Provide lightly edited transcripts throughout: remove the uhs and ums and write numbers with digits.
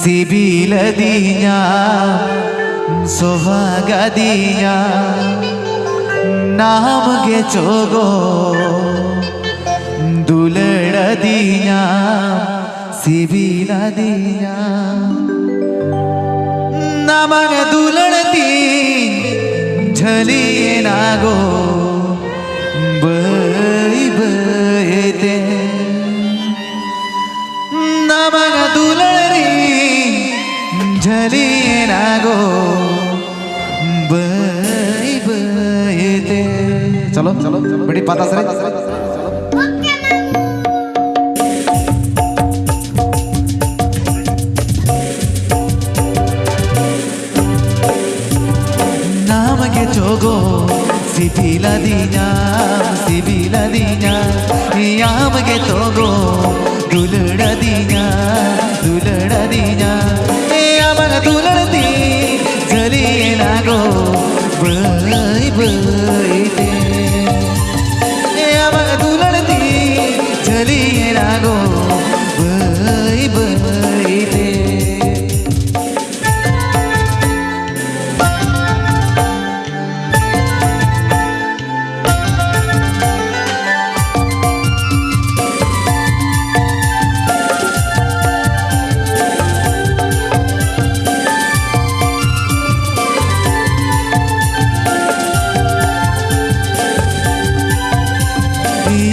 സിബിലദിഞ്ഞ സൊഹാഗദിഞ്ഞ നാമगे ചോഗോ ദുലടദിഞ്ഞ സിബിലദിഞ്ഞ नामगे दुलड़ती झलिए नागो बई बयते नामगे दुलड़ी झलिए नागो बई बयते चलो चलो बड़ी पाता सरे जोगो सिबिलदिnya यामगे तोगो दुलड़दिnya यामगे दुलड़ती झलिए नागो बई बयते यामगे दुलड़ती झलिए नागो बई बयते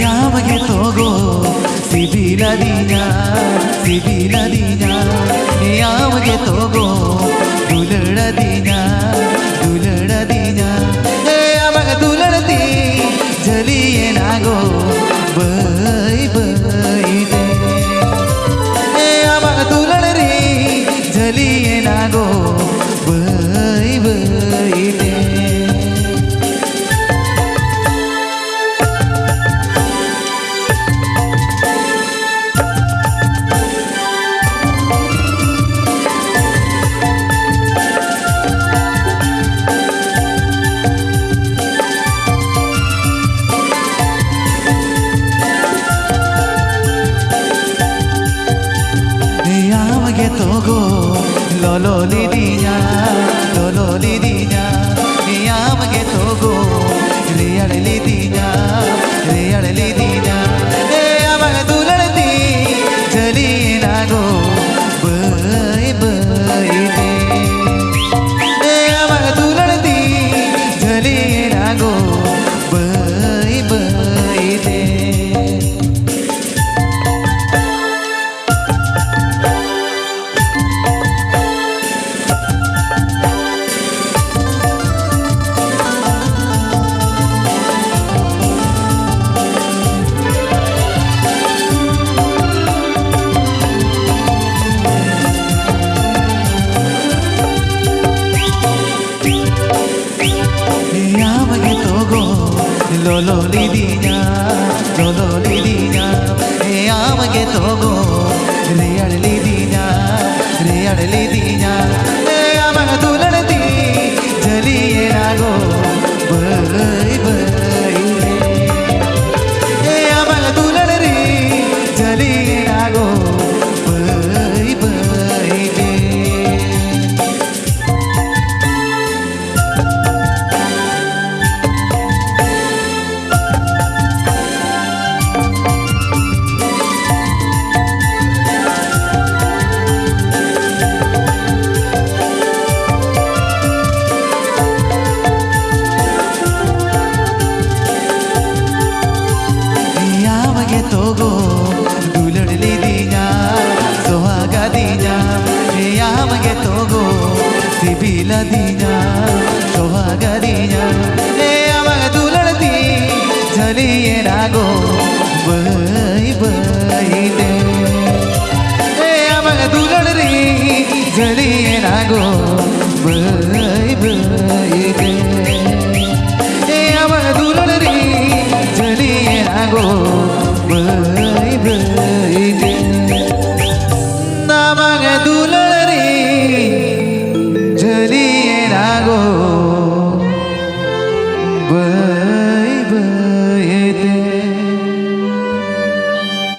यामगे तोगो सिबिलदिnya यामगे तोगो दुलड़दिnya यामगे दुलड़ती झलिए नागो बई बयते यामगे दुलड़री झलिए नागो बई बयते यामगे तोगो लोलोलिदिnya यामगे तोगो रियड़लिदिnya यामगे दुलड़ती झलिए नागो बई बयते यामगे दुलड़ती झलिए नागो बई बयते यामगे तोगो लोलोलिदिnya यामगे तोगो रियड़लिदिnya यामगे दुलड़ती झलिए नागो बई बयते यामगे दुलड़री झलिए नागो बई बयते यामगे तोगो दुलड़लिदिnya सोहागदिnya यामगे तोगो सिबिलदिnya सोहागदिnya यामगे दुलड़ती झलिए नागो बई बयते यामगे दुलड़री झलिए नागो बई बयते